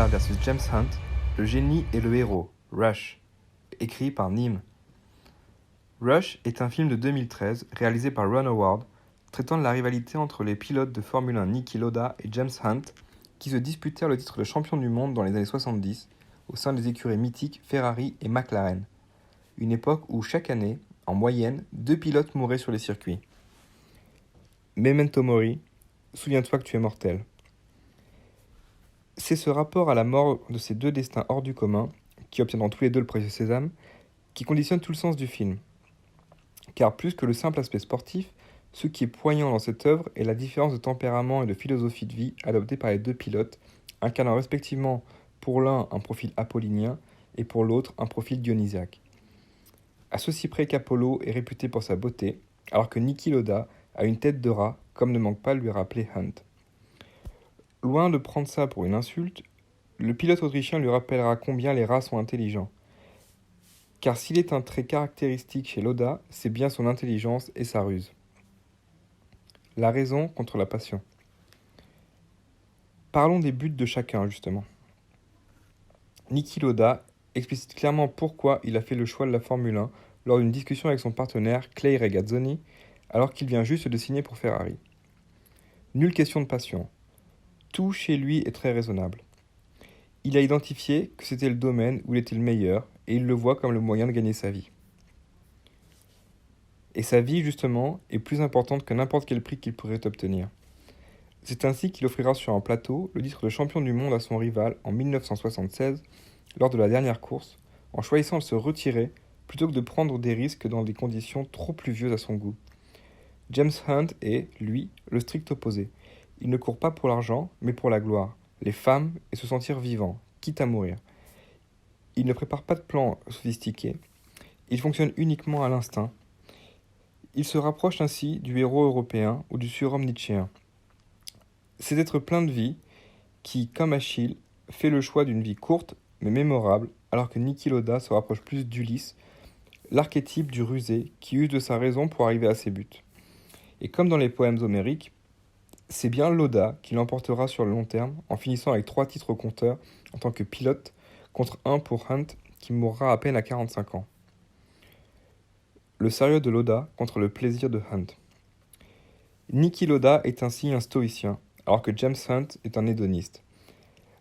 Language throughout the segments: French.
Loda versus James Hunt, le génie et le héros, Rush, écrit par Neame. Rush est un film de 2013 réalisé par Ron Howard, traitant de la rivalité entre les pilotes de Formule 1 Niki Lauda et James Hunt, qui se disputèrent le titre de champion du monde dans les années 70 au sein des écuries mythiques Ferrari et McLaren. Une époque où chaque année, en moyenne, 2 pilotes mouraient sur les circuits. Memento Mori, souviens-toi que tu es mortel. C'est ce rapport à la mort de ces deux destins hors du commun, qui obtiendront tous les deux le précieux sésame, qui conditionne tout le sens du film. Car plus que le simple aspect sportif, ce qui est poignant dans cette œuvre est la différence de tempérament et de philosophie de vie adoptée par les deux pilotes, incarnant respectivement pour l'un un profil apollinien et pour l'autre un profil dionysiaque. À ceci près qu'Apollo est réputé pour sa beauté, alors que Niki Lauda a une tête de rat, comme ne manque pas de lui rappeler Hunt. Loin de prendre ça pour une insulte, le pilote autrichien lui rappellera combien les rats sont intelligents. Car s'il est un trait caractéristique chez Lauda, c'est bien son intelligence et sa ruse. La raison contre la passion. Parlons des buts de chacun, justement. Niki Lauda explicite clairement pourquoi il a fait le choix de la Formule 1 lors d'une discussion avec son partenaire Clay Regazzoni, alors qu'il vient juste de signer pour Ferrari. Nulle question de passion. Tout chez lui est très raisonnable. Il a identifié que c'était le domaine où il était le meilleur et il le voit comme le moyen de gagner sa vie. Et sa vie, justement, est plus importante que n'importe quel prix qu'il pourrait obtenir. C'est ainsi qu'il offrira sur un plateau le titre de champion du monde à son rival en 1976 lors de la dernière course, en choisissant de se retirer plutôt que de prendre des risques dans des conditions trop pluvieuses à son goût. James Hunt est, lui, le strict opposé. Il ne court pas pour l'argent, mais pour la gloire, les femmes et se sentir vivant, quitte à mourir. Il ne prépare pas de plans sophistiqués, il fonctionne uniquement à l'instinct. Il se rapproche ainsi du héros européen ou du surhomme nietzschéen. C'est d'être plein de vie qui, comme Achille, fait le choix d'une vie courte mais mémorable, alors que Niki Lauda se rapproche plus d'Ulysse, l'archétype du rusé qui use de sa raison pour arriver à ses buts. Et comme dans les poèmes homériques, c'est bien Lauda qui l'emportera sur le long terme en finissant avec 3 titres au compteur en tant que pilote contre 1 pour Hunt qui mourra à peine à 45 ans. Le sérieux de Lauda contre le plaisir de Hunt. Niki Lauda est ainsi un stoïcien, alors que James Hunt est un hédoniste.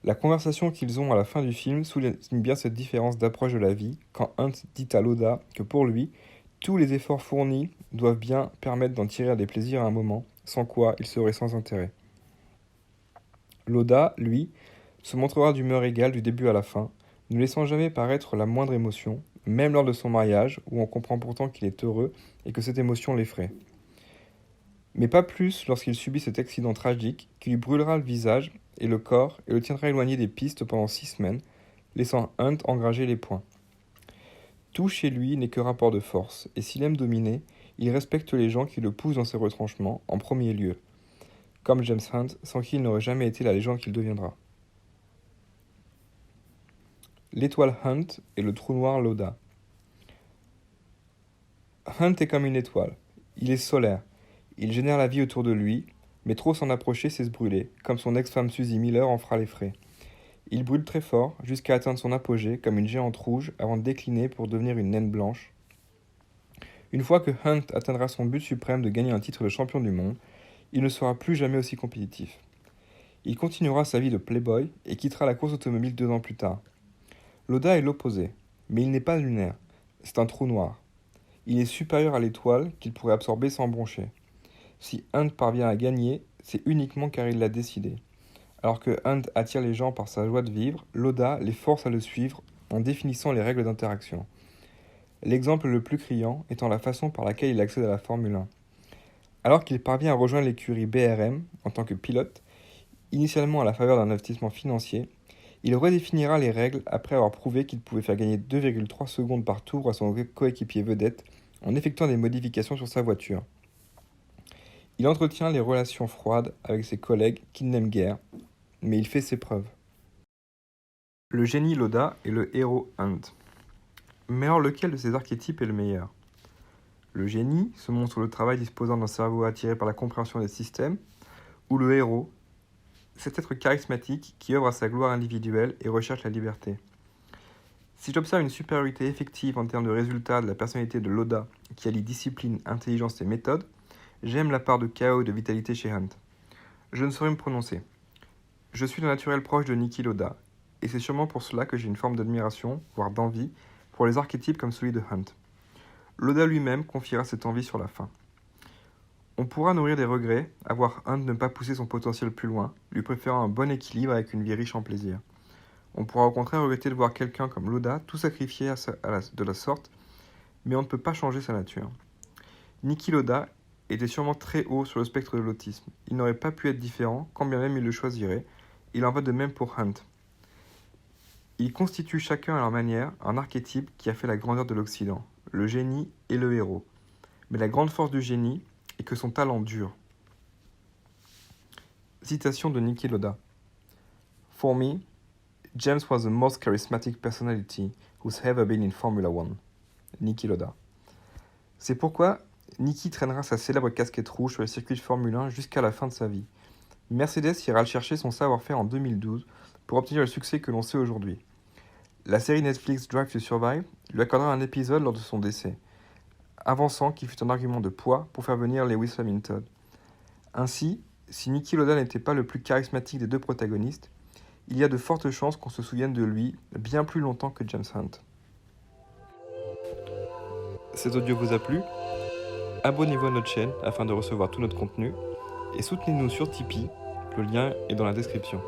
La conversation qu'ils ont à la fin du film souligne bien cette différence d'approche de la vie quand Hunt dit à Lauda que pour lui, tous les efforts fournis doivent bien permettre d'en tirer des plaisirs à un moment, sans quoi il serait sans intérêt. Lauda, lui, se montrera d'humeur égale du début à la fin, ne laissant jamais paraître la moindre émotion, même lors de son mariage, où on comprend pourtant qu'il est heureux et que cette émotion l'effraie. Mais pas plus lorsqu'il subit cet accident tragique qui lui brûlera le visage et le corps et le tiendra éloigné des pistes pendant 6 semaines, laissant Hunt engranger les points. Tout chez lui n'est que rapport de force, et s'il aime dominer, il respecte les gens qui le poussent dans ses retranchements, en premier lieu, comme James Hunt, sans qui il n'aurait jamais été la légende qu'il deviendra. L'étoile Hunt et le trou noir Lauda. Hunt est comme une étoile. Il est solaire. Il génère la vie autour de lui, mais trop s'en approcher, c'est se brûler, comme son ex-femme Suzy Miller en fera les frais. Il brûle très fort, jusqu'à atteindre son apogée, comme une géante rouge, avant de décliner pour devenir une naine blanche. Une fois que Hunt atteindra son but suprême de gagner un titre de champion du monde, il ne sera plus jamais aussi compétitif. Il continuera sa vie de playboy et quittera la course automobile 2 ans plus tard. Lauda est l'opposé, mais il n'est pas lunaire, c'est un trou noir. Il est supérieur à l'étoile qu'il pourrait absorber sans broncher. Si Hunt parvient à gagner, c'est uniquement car il l'a décidé. Alors que Hunt attire les gens par sa joie de vivre, Lauda les force à le suivre en définissant les règles d'interaction. L'exemple le plus criant étant la façon par laquelle il accède à la Formule 1. Alors qu'il parvient à rejoindre l'écurie BRM en tant que pilote, initialement à la faveur d'un investissement financier, il redéfinira les règles après avoir prouvé qu'il pouvait faire gagner 2,3 secondes par tour à son coéquipier vedette en effectuant des modifications sur sa voiture. Il entretient les relations froides avec ses collègues qu'il n'aime guère, mais il fait ses preuves. Le génie Lauda et le héros Hunt. Mais alors lequel de ces archétypes est le meilleur ? Le génie, ce monstre de travail disposant d'un cerveau attiré par la compréhension des systèmes, ou le héros, cet être charismatique qui œuvre à sa gloire individuelle et recherche la liberté. Si j'observe une supériorité effective en termes de résultats de la personnalité de Lauda, qui allie discipline, intelligence et méthode, j'aime la part de chaos et de vitalité chez Hunt. Je ne saurais me prononcer. Je suis de naturel proche de Niki Lauda, et c'est sûrement pour cela que j'ai une forme d'admiration, voire d'envie, pour les archétypes comme celui de Hunt. Lauda lui-même confiera cette envie sur la fin. On pourra nourrir des regrets, à voir Hunt ne pas pousser son potentiel plus loin, lui préférant un bon équilibre avec une vie riche en plaisir. On pourra au contraire regretter de voir quelqu'un comme Lauda tout sacrifier de la sorte, mais on ne peut pas changer sa nature. Niki Lauda était sûrement très haut sur le spectre de l'autisme. Il n'aurait pas pu être différent, quand bien même il le choisirait. Il en va de même pour Hunt. Ils constituent chacun à leur manière un archétype qui a fait la grandeur de l'Occident, le génie et le héros. Mais la grande force du génie est que son talent dure. Citation de Niki Lauda. For me, James was the most charismatic personality who's ever been in Formula One. Niki Lauda. C'est pourquoi Niki traînera sa célèbre casquette rouge sur les circuits de Formule 1 jusqu'à la fin de sa vie. Mercedes ira chercher son savoir-faire en 2012 pour obtenir le succès que l'on sait aujourd'hui. La série Netflix Drive to Survive lui accordera un épisode lors de son décès, avançant qu'il fut un argument de poids pour faire venir Lewis Hamilton. Ainsi, si Niki Lauda n'était pas le plus charismatique des deux protagonistes, il y a de fortes chances qu'on se souvienne de lui bien plus longtemps que James Hunt. Cet audio vous a plu ? Abonnez-vous à notre chaîne afin de recevoir tout notre contenu et soutenez-nous sur Tipeee, le lien est dans la description.